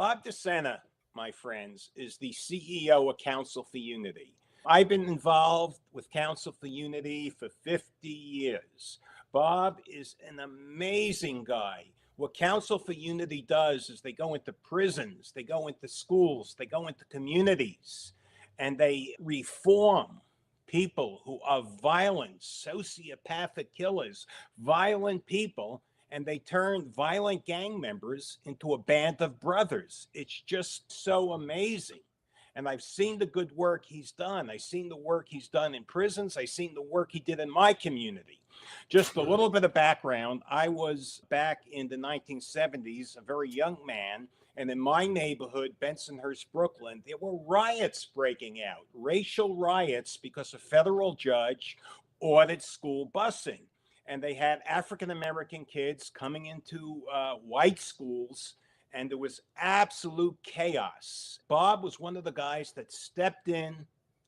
Bob DeSena, my friends, is the CEO of Council for Unity. I've been involved with Council for Unity for 50 years. Bob is an amazing guy. What Council for Unity does is they go into prisons, they go into schools, they go into communities, and they reform people who are violent, sociopathic killers, violent people, and they turn violent gang members into a band of brothers. It's just so amazing. And I've seen the good work he's done. I've seen the work he's done in prisons. I've seen the work he did in my community. Just a little bit of background. I was back in the 1970s, a very young man. And in my neighborhood, Bensonhurst, Brooklyn, there were riots breaking out, racial riots, because a federal judge ordered school busing. And they had African-American kids coming into white schools, and there was absolute chaos. Bob was one of the guys that stepped in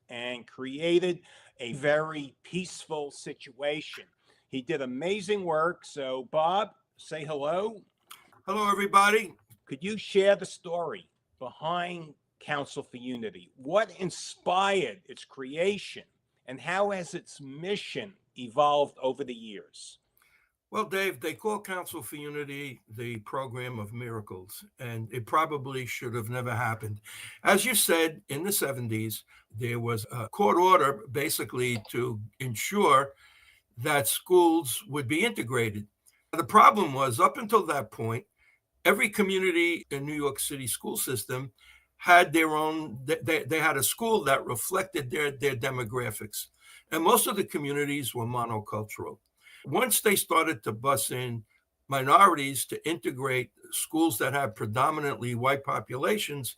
and created a very peaceful situation. He did amazing work. So, Bob, say hello. Hello, everybody. Could you share the story behind Council for Unity? What inspired its creation, and how has its mission evolved over the years? Well, Dave, they call Council for Unity the program of miracles, and it probably should have never happened. As you said, in the 70s, there was a court order basically to ensure that schools would be integrated. The problem was, up until that point, every community in New York City school system had their own, they had a school that reflected their demographics. And most of the communities were monocultural. Once they started to bus in minorities to integrate schools that had predominantly white populations,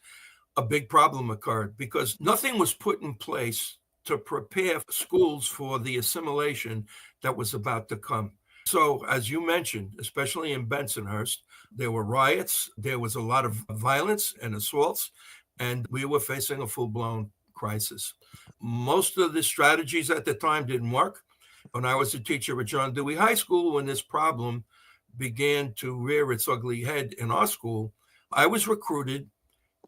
a big problem occurred because nothing was put in place to prepare schools for the assimilation that was about to come. So, as you mentioned, especially in Bensonhurst, there were riots, there was a lot of violence and assaults, and we were facing a full-blown crisis. Most of the strategies at the time didn't work. When I was a teacher at John Dewey High School, when this problem began to rear its ugly head in our school, I was recruited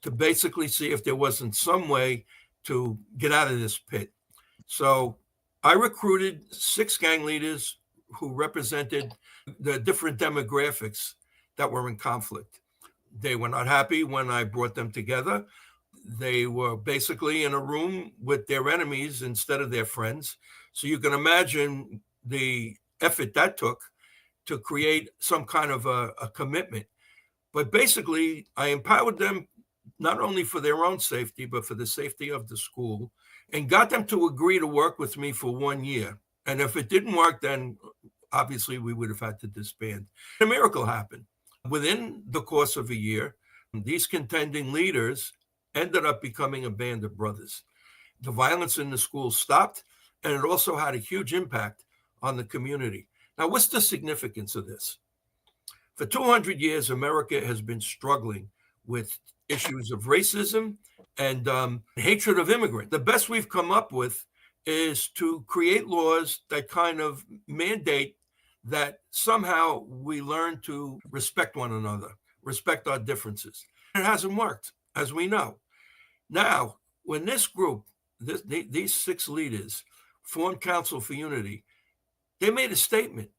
to basically see if there wasn't some way to get out of this pit. So I recruited 6 gang leaders who represented the different demographics that were in conflict. They were not happy when I brought them together. They were basically in a room with their enemies instead of their friends. So you can imagine the effort that took to create some kind of a commitment. But basically, I empowered them not only for their own safety, but for the safety of the school, and got them to agree to work with me for 1 year. And if it didn't work, then obviously we would have had to disband. A miracle happened. Within the course of a year, these contending leaders ended up becoming a band of brothers. The violence in the school stopped, and it also had a huge impact on the community. Now, what's the significance of this? For 200 years, America has been struggling with issues of racism and hatred of immigrants. The best we've come up with is to create laws that kind of mandate that somehow we learn to respect one another, respect our differences. It hasn't worked, as we know. Now, when this group, these 6 leaders formed Council for Unity, they made a statement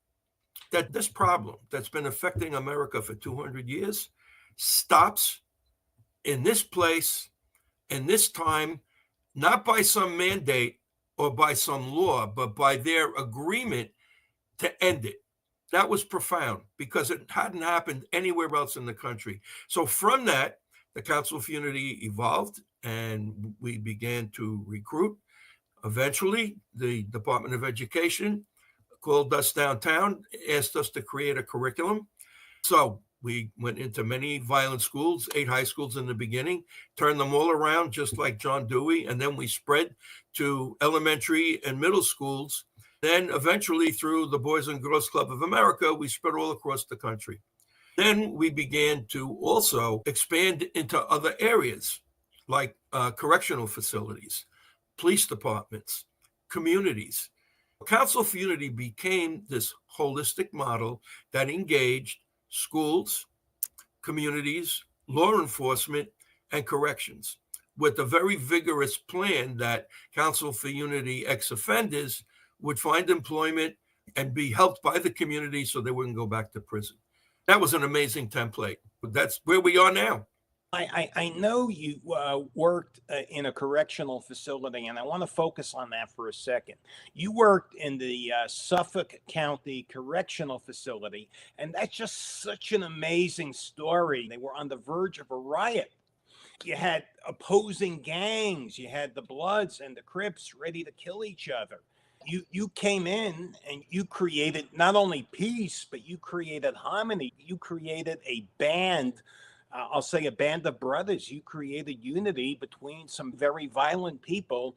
that this problem that's been affecting America for 200 years stops in this place, in this time, not by some mandate or by some law, but by their agreement to end it. That was profound because it hadn't happened anywhere else in the country. So from that, the Council for Unity evolved and we began to recruit. Eventually, the Department of Education called us downtown, asked us to create a curriculum. So we went into many violent schools, 8 high schools in the beginning, turned them all around just like John Dewey, and then we spread to elementary and middle schools. Then eventually through the Boys and Girls Club of America, we spread all across the country. Then we began to also expand into other areas like correctional facilities, police departments, communities. Council for Unity became this holistic model that engaged schools, communities, law enforcement, and corrections, with a very vigorous plan that Counsel for Unity ex-offenders would find employment and be helped by the community so they wouldn't go back to prison. That was an amazing template. That's where we are now. I know you worked in a correctional facility, and I want to focus on that for a second. You worked in the Suffolk County Correctional Facility, and that's just such an amazing story. They were on the verge of a riot. You had opposing gangs, you had the Bloods and the Crips ready to kill each other. You came in and you created not only peace, but you created harmony. You created a band. I'll say a band of brothers. You created unity between some very violent people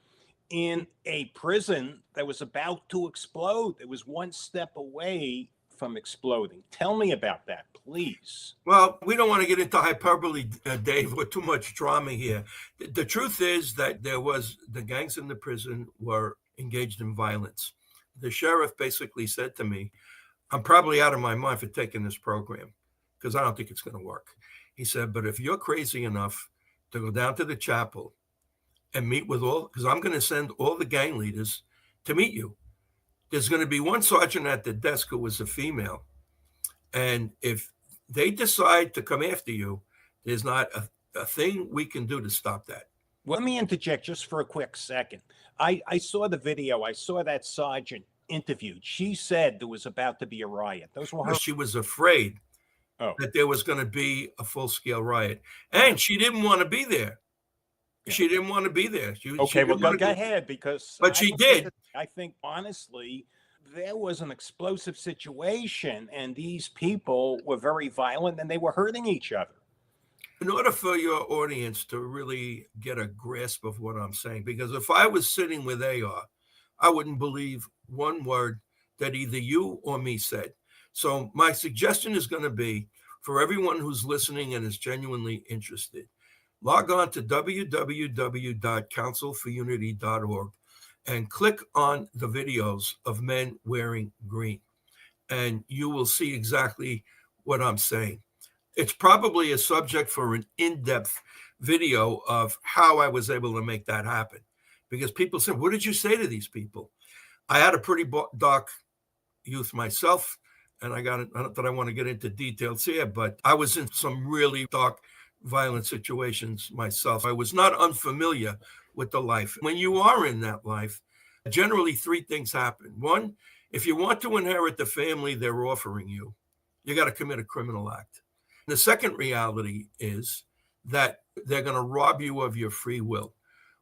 in a prison that was about to explode. It was one step away from exploding. Tell me about that, please. Well, we don't want to get into hyperbole, Dave, or too much drama here. The truth is that the gangs in the prison were engaged in violence. The sheriff basically said to me, I'm probably out of my mind for taking this program because I don't think it's going to work. He said, but if you're crazy enough to go down to the chapel and meet with because I'm going to send all the gang leaders to meet you. There's going to be one sergeant at the desk who was a female. And if they decide to come after you, there's not a thing we can do to stop that. Let me interject just for a quick second. I saw the video. I saw that sergeant interviewed. She said there was about to be a riot. Those were her. She was afraid that there was going to be a full-scale riot. And she didn't want to be there. Yeah. She didn't want to be there. Go ahead, because... But she did. I think, honestly, there was an explosive situation, and these people were very violent, and they were hurting each other. In order for your audience to really get a grasp of what I'm saying, because if I was sitting with AR, I wouldn't believe one word that either you or me said. So my suggestion is going to be, for everyone who's listening and is genuinely interested, log on to www.counselforunity.org and click on the videos of men wearing green, and you will see exactly what I'm saying. It's probably a subject for an in-depth video of how I was able to make that happen, because people said, what did you say to these people? I had a pretty dark youth myself, and not that I want to get into details here, but I was in some really dark, violent situations myself. I was not unfamiliar with the life. When you are in that life, generally three things happen. One, if you want to inherit the family they're offering you, you got to commit a criminal act. The second reality is that they're going to rob you of your free will,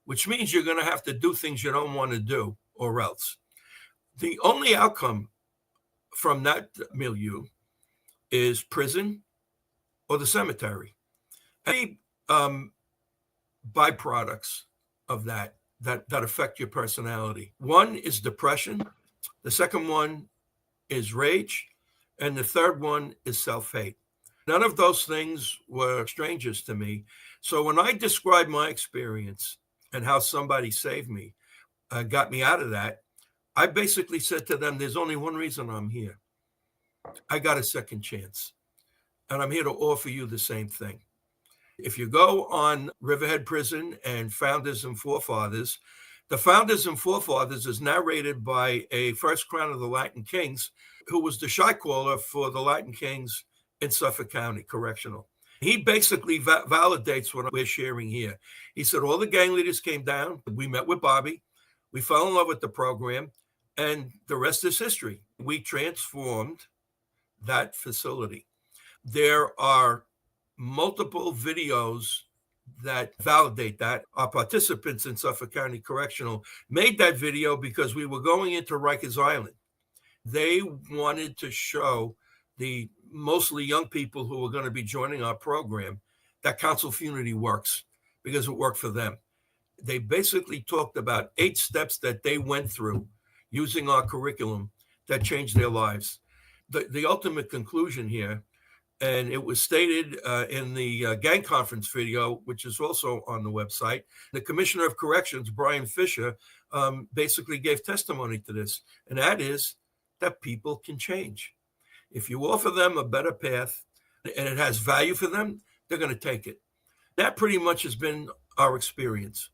which means you're going to have to do things you don't want to do, or else. The only outcome from that milieu is prison or the cemetery. Any byproducts of that affect your personality. One is depression. The second one is rage. And the third one is self-hate. None of those things were strangers to me. So when I describe my experience and how somebody saved me, got me out of that, I basically said to them, there's only one reason I'm here. I got a second chance. And I'm here to offer you the same thing. If you go on Riverhead Prison and Founders and Forefathers, the Founders and Forefathers is narrated by a first Crown of the Latin Kings, who was the shot caller for the Latin Kings in Suffolk County Correctional. He basically validates what we're sharing here. He said all the gang leaders came down. We met with Bobby. We fell in love with the program, and the rest is history. We transformed that facility. There are multiple videos that validate that. Our participants in Suffolk County Correctional made that video because we were going into Rikers Island. They wanted to show the mostly young people who were going to be joining our program that Counsel for Unity works, because it worked for them. They basically talked about 8 steps that they went through using our curriculum that changed their lives. The ultimate conclusion here, and it was stated in the gang conference video, which is also on the website, the Commissioner of Corrections, Bryan Fischer, basically gave testimony to this, and that is that people can change. If you offer them a better path and it has value for them, they're going to take it. That pretty much has been our experience.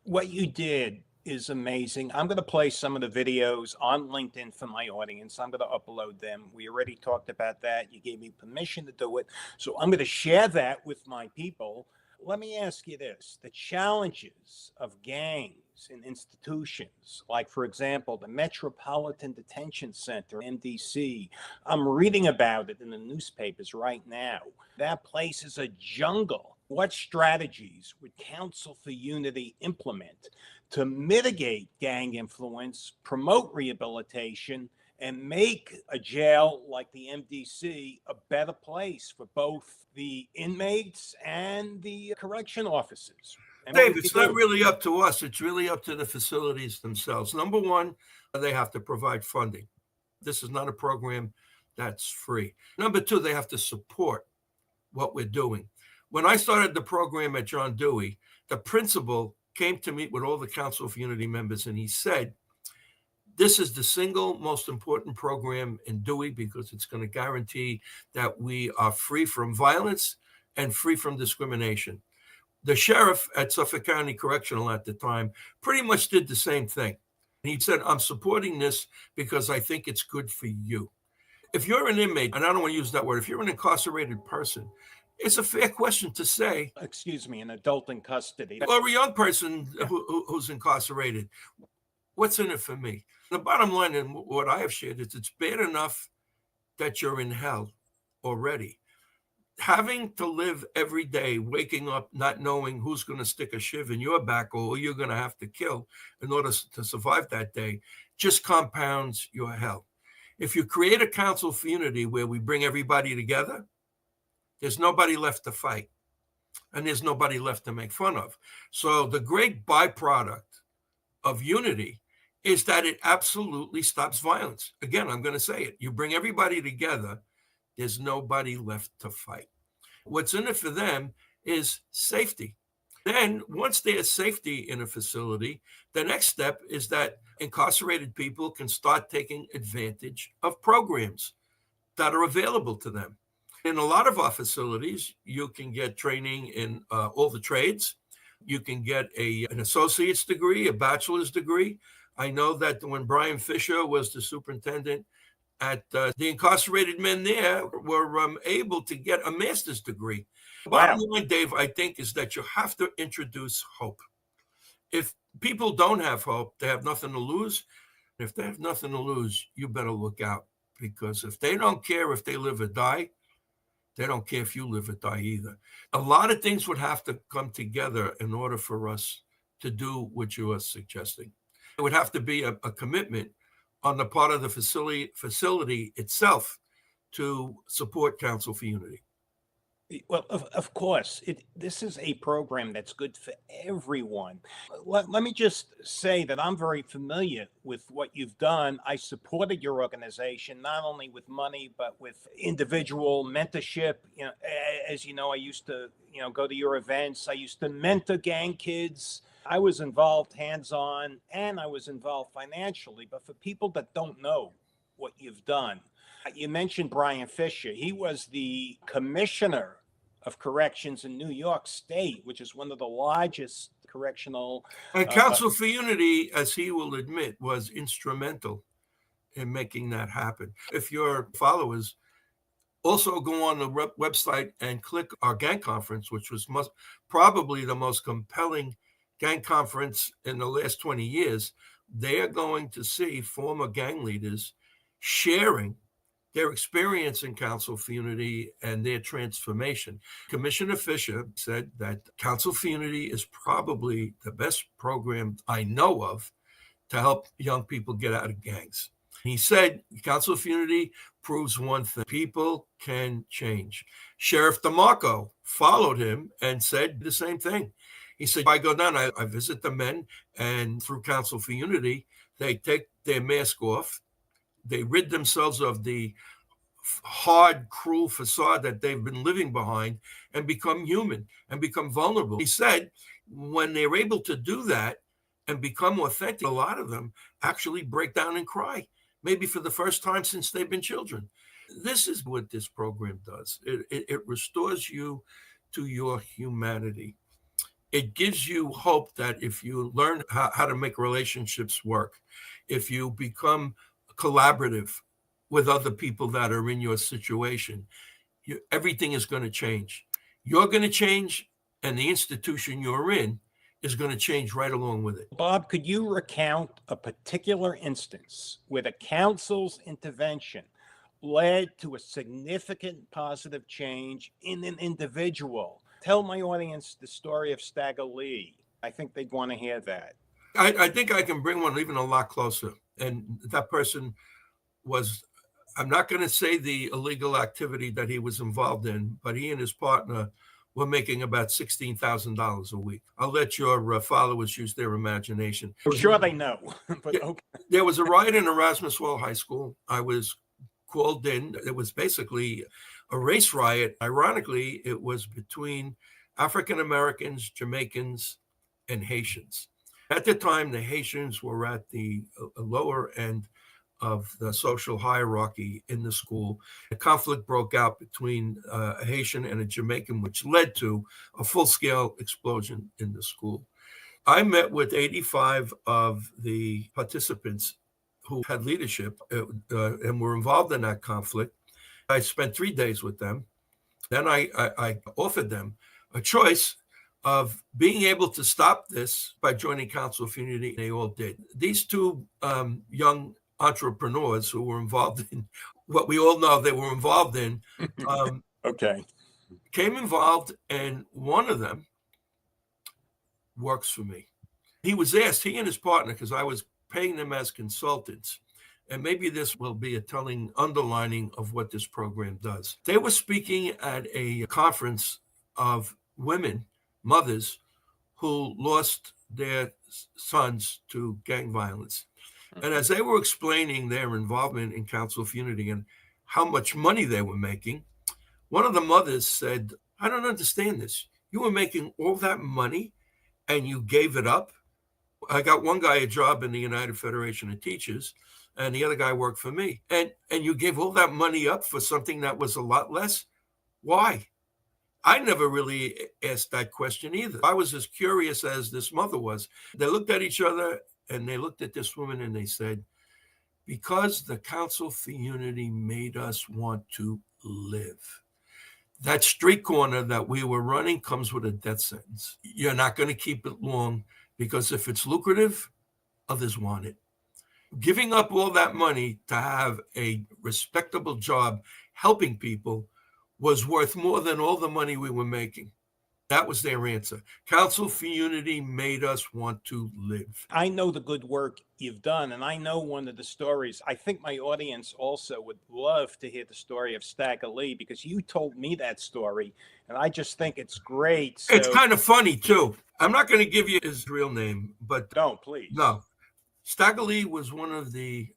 What you did is amazing. I'm going to play some of the videos on LinkedIn for my audience. I'm going to upload them. We already talked about that. You gave me permission to do it. So I'm going to share that with my people. Let me ask you this. The challenges of gangs in institutions, like, for example, the Metropolitan Detention Center, MDC, I'm reading about it in the newspapers right now. That place is a jungle. What strategies would Council for Unity implement to mitigate gang influence, promote rehabilitation, and make a jail like the MDC a better place for both the inmates and the correction officers? Dave, it's not really up to us. It's really up to the facilities themselves. Number one, they have to provide funding. This is not a program that's free. Number two, they have to support what we're doing. When I started the program at John Dewey, the principal came to meet with all the Council for Unity members, and he said, this is the single most important program in Dewey because it's going to guarantee that we are free from violence and free from discrimination. The sheriff at Suffolk County Correctional at the time pretty much did the same thing. He said, I'm supporting this because I think it's good for you. If you're an inmate, and I don't want to use that word, if you're an incarcerated person, it's a fair question to say. Excuse me, an adult in custody. Or a young person who's incarcerated. What's in it for me? The bottom line in what I have shared is it's bad enough that you're in hell already. Having to live every day, waking up, not knowing who's going to stick a shiv in your back or who you're going to have to kill in order to survive that day, just compounds your hell. If you create a Council for Unity where we bring everybody together, there's nobody left to fight, and there's nobody left to make fun of. So the great byproduct of unity is that it absolutely stops violence. Again, I'm going to say it. You bring everybody together, there's nobody left to fight. What's in it for them is safety. Then once there's safety in a facility, the next step is that incarcerated people can start taking advantage of programs that are available to them. In a lot of our facilities, you can get training in all the trades. You can get an associate's degree, a bachelor's degree. I know that when Bryan Fischer was the superintendent at the incarcerated men there were able to get a master's degree. Wow. Bottom line, Dave, I think, is that you have to introduce hope. If people don't have hope, they have nothing to lose. If they have nothing to lose, you better look out, because if they don't care if they live or die, they don't care if you live or die either. A lot of things would have to come together in order for us to do what you are suggesting. It would have to be a commitment on the part of the facility itself to support Council for Unity. Well, of course, this is a program that's good for everyone. Let me just say that I'm very familiar with what you've done. I supported your organization, not only with money, but with individual mentorship. You know, as you know, I used to, go to your events. I used to mentor gang kids. I was involved hands-on, and I was involved financially. But for people that don't know what you've done, you mentioned Bryan Fischer. He was the commissioner of corrections in New York State, which is one of the largest correctional. And Council for Unity, as he will admit, was instrumental in making that happen. If your followers also go on the website and click our gang conference, which was probably the most compelling gang conference in the last 20 years, they are going to see former gang leaders sharing their experience in Council for Unity and their transformation. Commissioner Fischer said that Council for Unity is probably the best program I know of to help young people get out of gangs. He said Council for Unity proves one thing: people can change. Sheriff DeMarco followed him and said the same thing. He said, I go down, I visit the men, and through Council for Unity, they take their mask off. They rid themselves of the hard, cruel facade that they've been living behind and become human and become vulnerable. He said when they're able to do that and become authentic, a lot of them actually break down and cry, maybe for the first time since they've been children. This is what this program does. It restores you to your humanity. It gives you hope that if you learn how to make relationships work, if you become collaborative with other people that are in your situation, everything is going to change. You're going to change, and the institution you're in is going to change right along with it. Bob, could you recount a particular instance where the council's intervention led to a significant positive change in an individual? Tell my audience the story of Stagger Lee. I think they'd want to hear that. I think I can bring one even a lot closer. And that person was, I'm not going to say the illegal activity that he was involved in, but he and his partner were making about $16,000 a week. I'll let your followers use their imagination. I'm sure they know. But okay. There was a riot in Erasmus Hall High School. I was called in. It was basically a race riot. Ironically, it was between African Americans, Jamaicans, and Haitians. At the time, the Haitians were at the lower end of the social hierarchy in the school. A conflict broke out between a Haitian and a Jamaican, which led to a full-scale explosion in the school. I met with 85 of the participants who had leadership and were involved in that conflict. I spent 3 days with them. Then I offered them a choice of being able to stop this by joining Council of Unity. They all did. These two young entrepreneurs who were involved in what we all know they were involved in, Okay, came involved, and one of them works for me. He was asked, he and his partner, because I was paying them as consultants, and maybe this will be a telling underlining of what this program does. They were speaking at a conference of women, mothers, who lost their sons to gang violence. And as they were explaining their involvement in Council of Unity and how much money they were making, one of the mothers said, I don't understand this. You were making all that money and you gave it up? I got one guy a job in the United Federation of Teachers, and the other guy worked for me. And you gave all that money up for something that was a lot less? Why? I never really asked that question either. I was as curious as this mother was. They looked at each other and they looked at this woman and they said, because the Council for Unity made us want to live. That street corner that we were running comes with a death sentence. You're not going to keep it long because if it's lucrative, others want it. Giving up all that money to have a respectable job helping people was worth more than all the money we were making. That was their answer. Council for Unity made us want to live. I know the good work you've done, and I know one of the stories. I think my audience also would love to hear the story of Stagger Lee, because you told me that story, and I just think it's great. So... It's kind of funny, too. I'm not going to give you his real name, but... Don't, please. No. Stagger Lee was one of the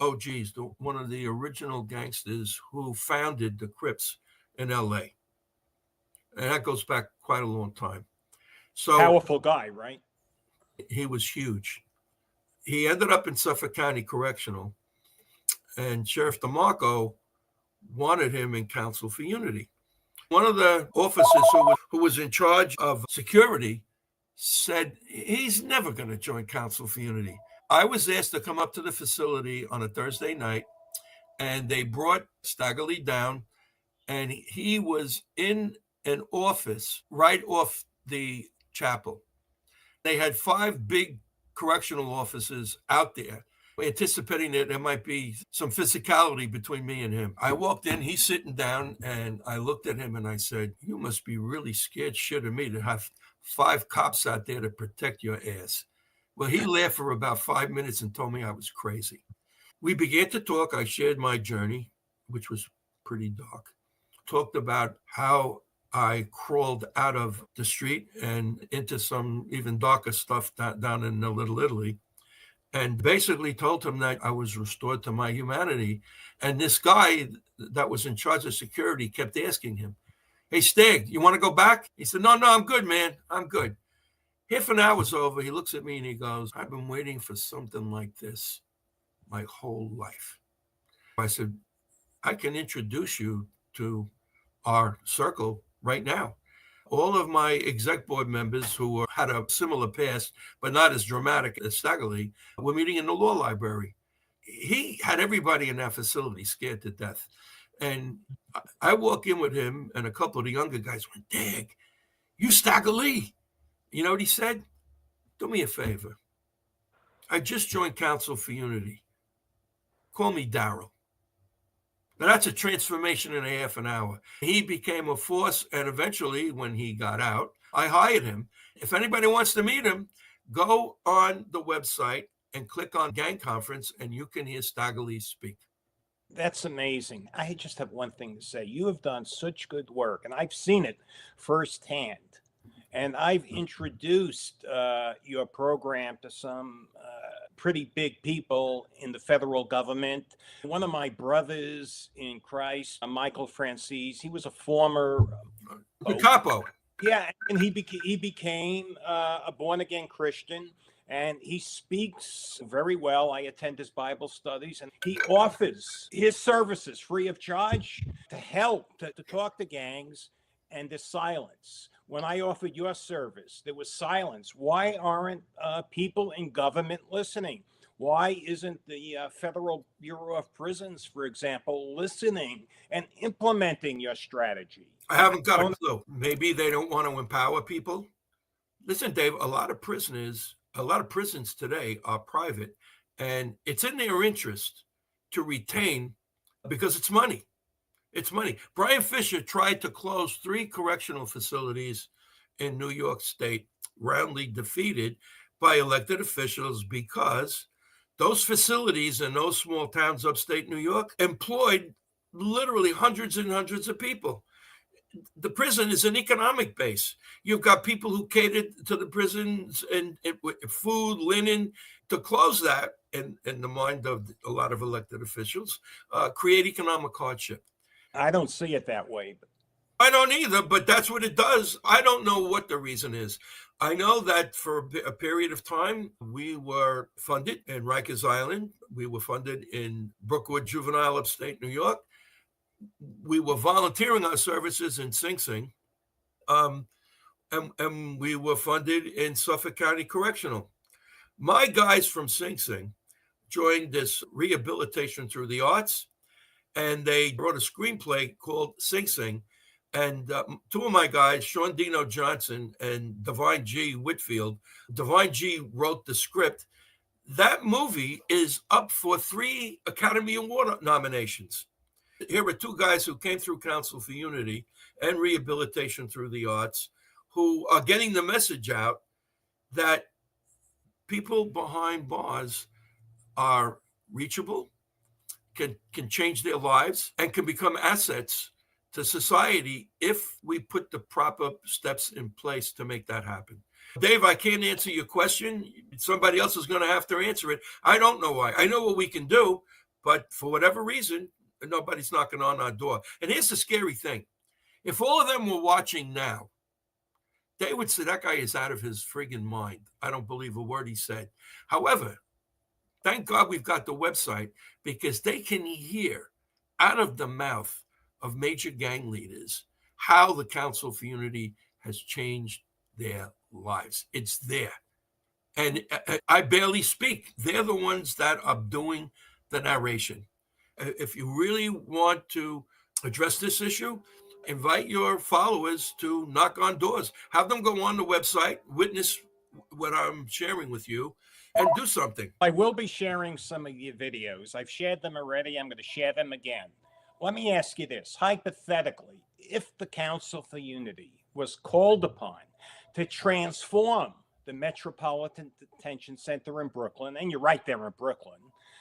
OGs, one of the original gangsters who founded the Crips in L.A., and that goes back quite a long time. So powerful guy, right? He was huge. He ended up in Suffolk County Correctional, and Sheriff DeMarco wanted him in Council for Unity. One of the officers who was in charge of security said he's never going to join Council for Unity. I was asked to come up to the facility on a Thursday night, and they brought Stagger Lee down, and he was in an office right off the chapel. They had 5 big correctional officers out there, anticipating that there might be some physicality between me and him. I walked in, he's sitting down, and I looked at him and I said, you must be really scared shit of me to have 5 cops out there to protect your ass. Well, he laughed for about 5 minutes and told me I was crazy. We began to talk. I shared my journey, which was pretty dark. Talked about how I crawled out of the street and into some even darker stuff down in Little Italy, and basically told him that I was restored to my humanity. And this guy that was in charge of security kept asking him, hey, Stag, you want to go back? He said, no, I'm good, man. I'm good. Half an hour's over. He looks at me and he goes, I've been waiting for something like this my whole life. I said, I can introduce you to our circle right now. All of my exec board members who had a similar past, but not as dramatic as Staggerly, were meeting in the law library. He had everybody in that facility scared to death. And I walk in with him, and a couple of the younger guys went, "Dag, you Staggerly." You know what he said? "Do me a favor. I just joined Council for Unity. Call me Daryl." Now, that's a transformation in a half an hour. He became a force, and eventually, when he got out, I hired him. If anybody wants to meet him, go on the website and click on Gang Conference, and you can hear Staggerly speak. That's amazing. I just have one thing to say. You have done such good work, and I've seen it firsthand. And I've introduced your program to some pretty big people in the federal government. One of my brothers in Christ, Michael Francis, he was a former The capo. Yeah, and he became a born again Christian, and he speaks very well. I attend his Bible studies, and he offers his services free of charge to help to talk to gangs and to silence. When I offered your service, there was silence. Why aren't people in government listening? Why isn't the Federal Bureau of Prisons, for example, listening and implementing your strategy? I haven't got a clue. Maybe they don't want to empower people. Listen, Dave, a lot of prisons today are private, and it's in their interest to retain because it's money. It's money. Bryan Fischer tried to close 3 correctional facilities in New York State, roundly defeated by elected officials because those facilities in those small towns upstate New York employed literally hundreds and hundreds of people. The prison is an economic base. You've got people who catered to the prisons and food, linen. To close that, in the mind of a lot of elected officials, create economic hardship. I don't see it that way. I don't either, but that's what it does. I don't know what the reason is. I know that for a period of time, we were funded in Rikers Island. We were funded in Brookwood Juvenile, upstate New York. We were volunteering our services in Sing Sing. And we were funded in Suffolk County Correctional. My guys from Sing Sing joined this rehabilitation through the arts, and they wrote a screenplay called Sing Sing. And 2 of my guys, Sean Dino Johnson and Divine G. Whitfield, Divine G wrote the script. That movie is up for 3 Academy Award nominations. Here are 2 guys who came through Council for Unity and rehabilitation through the arts, who are getting the message out that people behind bars are reachable, can change their lives, and can become assets to society if we put the proper steps in place to make that happen. Dave, I can't answer your question. Somebody else is going to have to answer it. I don't know why. I know what we can do, but for whatever reason, nobody's knocking on our door. And here's the scary thing. If all of them were watching now, they would say, that guy is out of his friggin' mind. I don't believe a word he said. However, thank God we've got the website, because they can hear out of the mouth of major gang leaders how the Council for Unity has changed their lives. It's there. And I barely speak. They're the ones that are doing the narration. If you really want to address this issue, invite your followers to knock on doors. Have them go on the website, witness what I'm sharing with you, and do something. I will be sharing some of your videos. I've shared them already. I'm going to share them again. Let me ask you this. Hypothetically, if the Council for Unity was called upon to transform the Metropolitan Detention Center in Brooklyn, and you're right there in Brooklyn,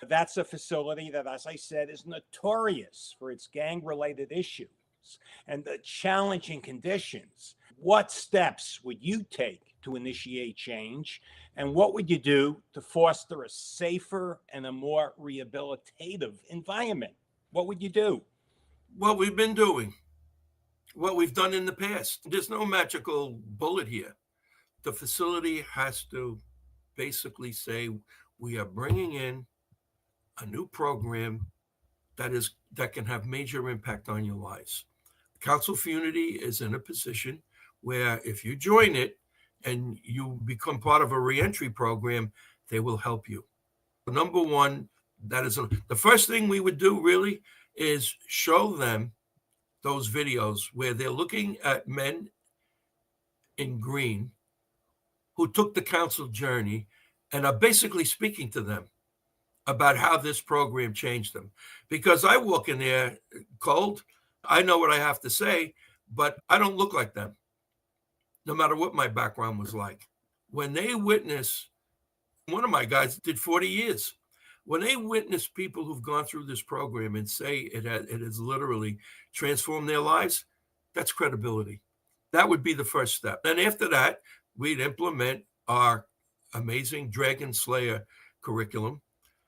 that's a facility that, as I said, is notorious for its gang-related issues and the challenging conditions. What steps would you take to initiate change? And what would you do to foster a safer and a more rehabilitative environment? What would you do? What we've been doing, what we've done in the past. There's no magical bullet here. The facility has to basically say, we are bringing in a new program that can have major impact on your lives. Council for Unity is in a position where if you join it and you become part of a reentry program, they will help you. Number one, the first thing we would do really is show them those videos where they're looking at men in green who took the council journey and are basically speaking to them about how this program changed them. Because I walk in there cold, I know what I have to say, but I don't look like them, no matter what my background was like. When they witness, one of my guys did 40 years. When they witness people who've gone through this program and say it has literally transformed their lives, that's credibility. That would be the first step. And after that, we'd implement our amazing Dragon Slayer curriculum.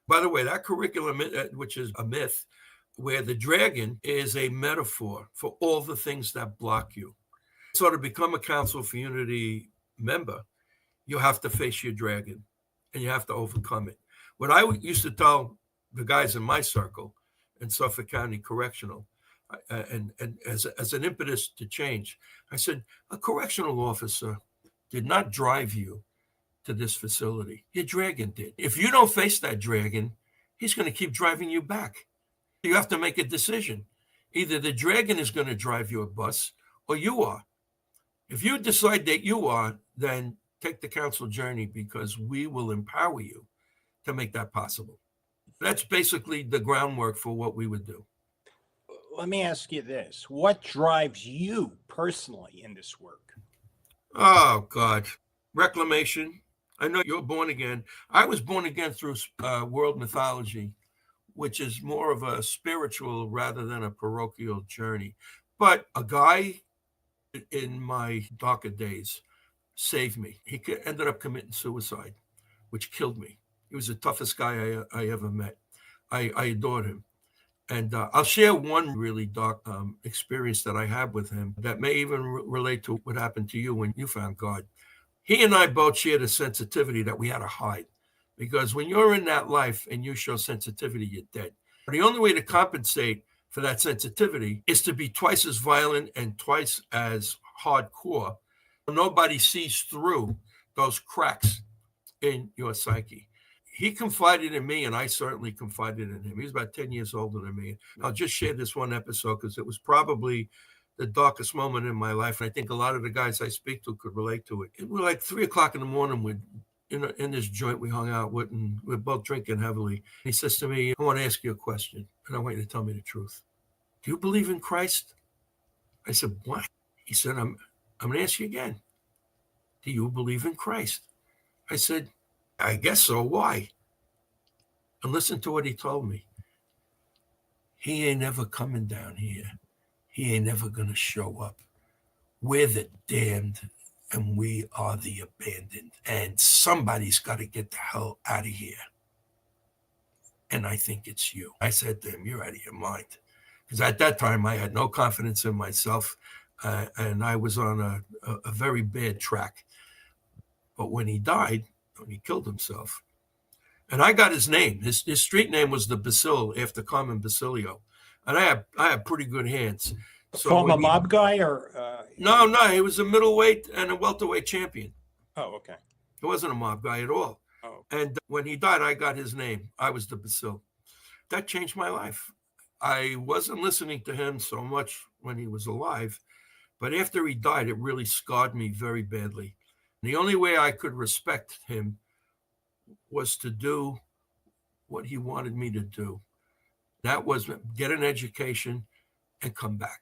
By the way, that curriculum, which is a myth, where the dragon is a metaphor for all the things that block you. So to become a Council for Unity member, you have to face your dragon and you have to overcome it. What I used to tell the guys in my circle in Suffolk County Correctional, and as an impetus to change, I said, a correctional officer did not drive you to this facility. Your dragon did. If you don't face that dragon, he's going to keep driving you back. You have to make a decision. Either the dragon is going to drive your bus or you are. If you decide that you are, then take the council journey, because we will empower you to make that possible. That's basically the groundwork for what we would do. Let me ask you this. What drives you personally in this work? Oh, God. Reclamation. I know you're born again. I was born again through world mythology, which is more of a spiritual rather than a parochial journey. But a guy in my darker days saved me. He ended up committing suicide, which killed me. He was the toughest guy I ever met. I adored him. And I'll share one really dark experience that I had with him that may even relate to what happened to you when you found God. He and I both shared a sensitivity that we had to hide, because when you're in that life and you show sensitivity, you're dead. The only way to compensate for that sensitivity is to be twice as violent and twice as hardcore. Nobody sees through those cracks in your psyche. He confided in me, and I certainly confided in him. He's about 10 years older than me. I'll just share this one episode because it was probably the darkest moment in my life. And I think a lot of the guys I speak to could relate to it. It was like 3 o'clock in the morning. In this joint we hung out with, and we're both drinking heavily. He says to me, I want to ask you a question, and I want you to tell me the truth. Do you believe in Christ? I said, what? He said, I'm going to ask you again. Do you believe in Christ? I said, I guess so. Why? And listen to what he told me. He ain't never coming down here. He ain't never going to show up. We're the damned and we are the abandoned. And somebody's got to get the hell out of here. And I think it's you. I said to him, you're out of your mind. Because at that time, I had no confidence in myself. And I was on a very bad track. But when he died, when he killed himself, and I got his name. His street name was the Basil, after Carmen Basilio. And I had pretty good hands. So former mob guy, or No, he was a middleweight and a welterweight champion. Oh, okay. He wasn't a mob guy at all. Oh. And when he died, I got his name. I was the Basil. That changed my life. I wasn't listening to him so much when he was alive, but after he died, it really scarred me very badly. The only way I could respect him was to do what he wanted me to do. That was get an education and come back.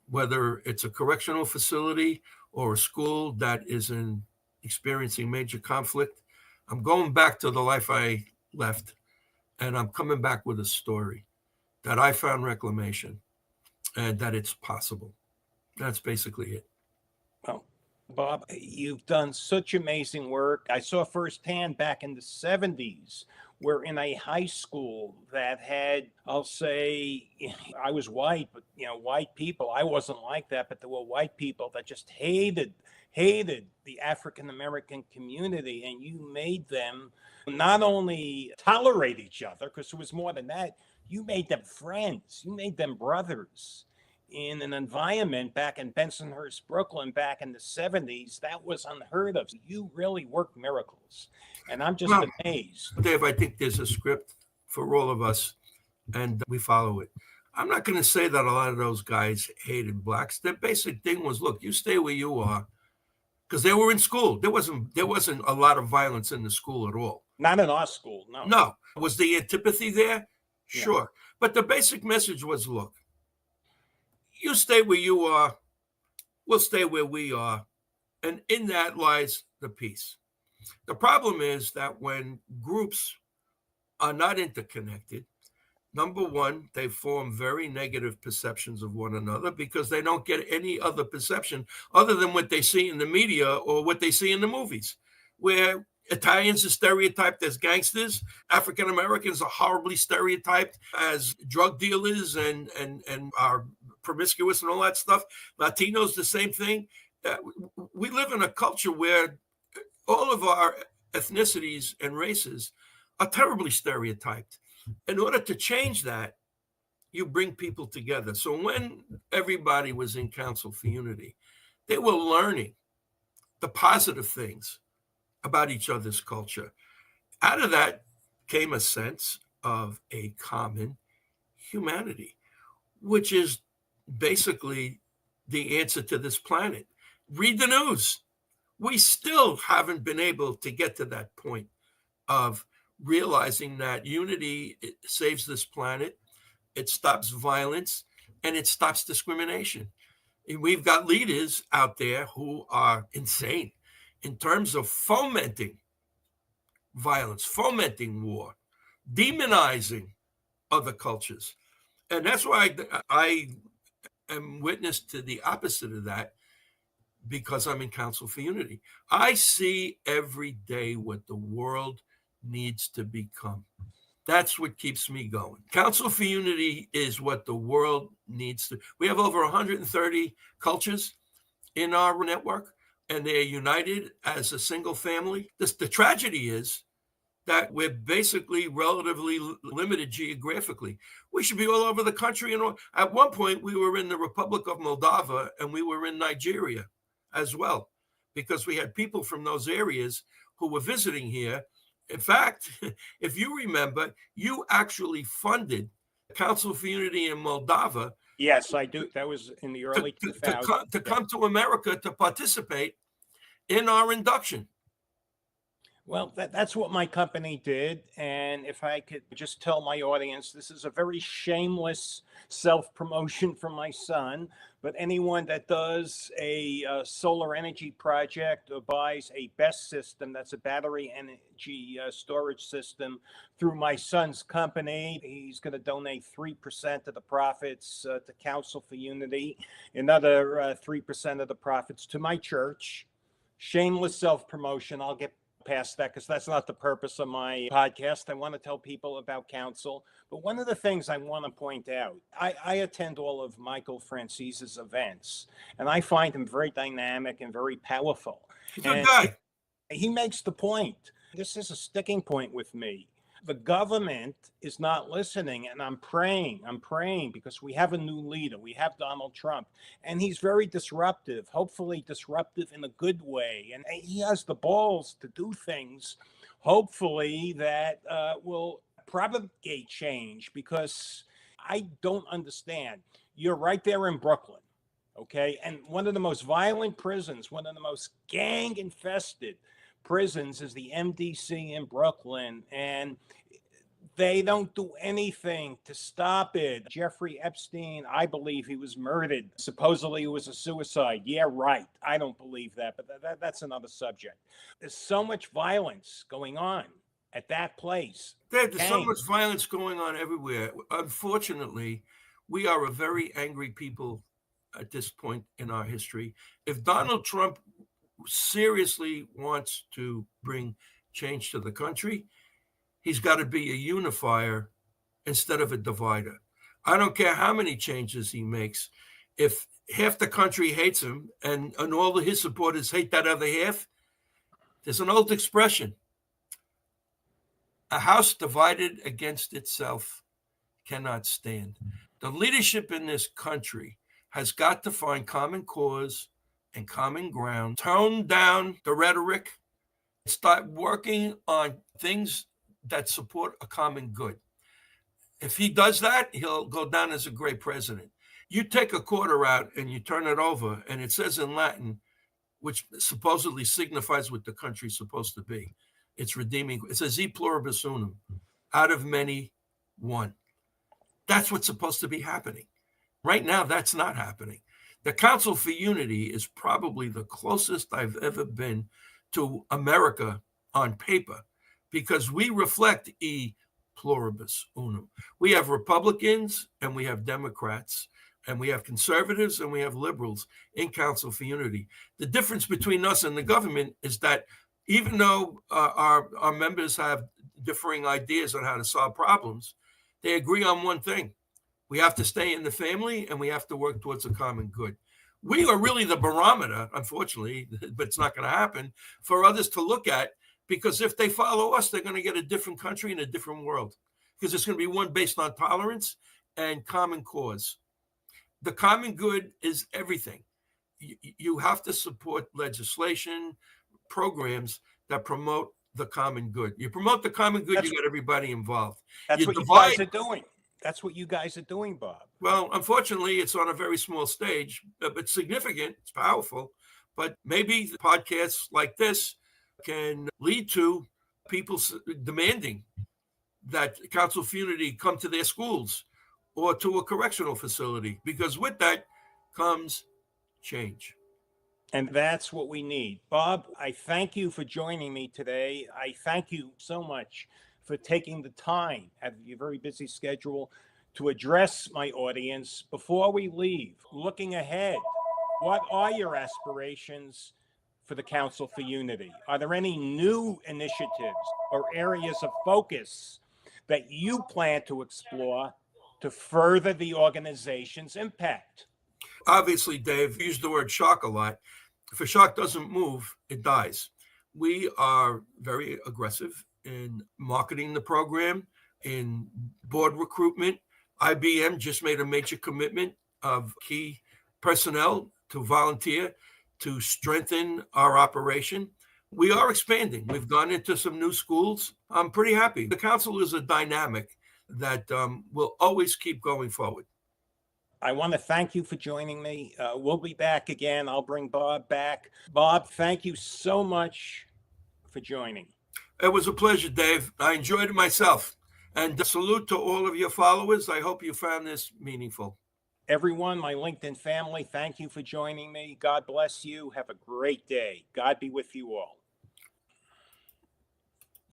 Whether it's a correctional facility or a school that is experiencing major conflict, I'm going back to the life I left, and I'm coming back with a story that I found reclamation and that it's possible. That's basically it. Well, Bob, you've done such amazing work. I saw firsthand back in the 70s, we're in a high school that had, I'll say, I was white, but, white people, I wasn't like that, but there were white people that just hated the African-American community, and you made them not only tolerate each other, because it was more than that, You made them friends. You made them brothers in an environment back in Bensonhurst, Brooklyn, back in the 70s. That was unheard of. You really work miracles. And I'm just amazed. Dave, I think there's a script for all of us, and we follow it. I'm not going to say that a lot of those guys hated blacks. Their basic thing was, look, you stay where you are, because they were in school. There wasn't a lot of violence in the school at all. Not in our school, no. No. Was the antipathy there? Sure. Yeah. But the basic message was, look, you stay where you are, we'll stay where we are, and in that lies the peace. The problem is that when groups are not interconnected, number one, they form very negative perceptions of one another because they don't get any other perception other than what they see in the media or what they see in the movies, where Italians are stereotyped as gangsters. African Americans are horribly stereotyped as drug dealers and are promiscuous and all that stuff. Latinos, the same thing. We live in a culture where all of our ethnicities and races are terribly stereotyped. In order to change that, you bring people together. So when everybody was in Council for Unity, they were learning the positive things about each other's culture. Out of that came a sense of a common humanity, which is basically the answer to this planet. Read the news. We still haven't been able to get to that point of realizing that unity saves this planet, it stops violence, and it stops discrimination. And we've got leaders out there who are insane in terms of fomenting violence, fomenting war, demonizing other cultures. And that's why I am witness to the opposite of that, because I'm in Council for Unity. I see every day what the world needs to become. That's what keeps me going. Council for Unity is what the world needs to. We have over 130 cultures in our network, and they're united as a single family. The tragedy is that we're basically relatively limited geographically. We should be all over the country. And at one point, we were in the Republic of Moldova, and we were in Nigeria as well, because we had people from those areas who were visiting here. In fact, if you remember, you actually funded Council for Unity in Moldova. Yes, I do. That was in the early 2000s. To come to America to participate in our induction. Well, that's what my company did. And if I could just tell my audience, this is a very shameless self-promotion from my son. But anyone that does a solar energy project or buys a BESS system, that's a battery energy storage system, through my son's company, he's going to donate 3% of the profits to Council for Unity, another 3% of the profits to my church. Shameless self-promotion. I'll get past that because that's not the purpose of my podcast. I want to tell people about Council. But one of the things I want to point out, I attend all of Michael Francese's events, and I find him very dynamic and very powerful. He's a good guy. He makes the point. This is a sticking point with me. The government is not listening, and I'm praying because we have a new leader. We have Donald Trump, and he's very disruptive, hopefully disruptive in a good way. And he has the balls to do things, hopefully, that will propagate change, because I don't understand. You're right there in Brooklyn, okay? And one of the most violent prisons, one of the most gang-infested prisons is the MDC in Brooklyn, and they don't do anything to stop it. Jeffrey Epstein, I believe he was murdered. Supposedly it was a suicide. Yeah, right. I don't believe that, but that's another subject. There's so much violence going on at that place. There's so much violence going on everywhere. Unfortunately, we are a very angry people at this point in our history. If Donald Trump seriously wants to bring change to the country, he's got to be a unifier instead of a divider. I don't care how many changes he makes. If half the country hates him and all of his supporters hate that other half, there's an old expression: a house divided against itself cannot stand. The leadership in this country has got to find common cause and common ground, tone down the rhetoric, start working on things that support a common good. If he does that, he'll go down as a great president. You take a quarter out and you turn it over, and it says in Latin, which supposedly signifies what the country's supposed to be. It's redeeming. It says e pluribus unum, out of many, one. That's what's supposed to be happening. Right now, that's not happening. The Council for Unity is probably the closest I've ever been to America on paper, because we reflect e pluribus unum. We have Republicans and we have Democrats, and we have conservatives and we have liberals in Council for Unity. The difference between us and the government is that even though our members have differing ideas on how to solve problems, they agree on one thing. We have to stay in the family and we have to work towards a common good. We are really the barometer, unfortunately, but it's not going to happen, for others to look at, because if they follow us, they're going to get a different country and a different world, because it's going to be one based on tolerance and common cause. The common good is everything. You have to support legislation, programs that promote the common good. You promote the common good, you get everybody involved. That's what you guys are doing. That's what you guys are doing, Bob. Well, unfortunately, it's on a very small stage, but it's significant. It's powerful. But maybe podcasts like this can lead to people demanding that Council for Unity come to their schools or to a correctional facility, because with that comes change. And that's what we need. Bob, I thank you for joining me today. I thank you so much for taking the time out of your very busy schedule to address my audience. Before we leave, looking ahead, what are your aspirations for the Council for Unity? Are there any new initiatives or areas of focus that you plan to explore to further the organization's impact? Obviously, Dave, you used the word shark a lot. If a shark doesn't move, it dies. We are very aggressive in marketing the program, in board recruitment. IBM just made a major commitment of key personnel to volunteer to strengthen our operation. We are expanding. We've gone into some new schools. I'm pretty happy. The council is a dynamic that will always keep going forward. I want to thank you for joining me. We'll be back again. I'll bring Bob back. Bob, thank you so much for joining. It was a pleasure, Dave. I enjoyed it myself. And salute to all of your followers. I hope you found this meaningful. Everyone, my LinkedIn family, thank you for joining me. God bless you. Have a great day. God be with you all.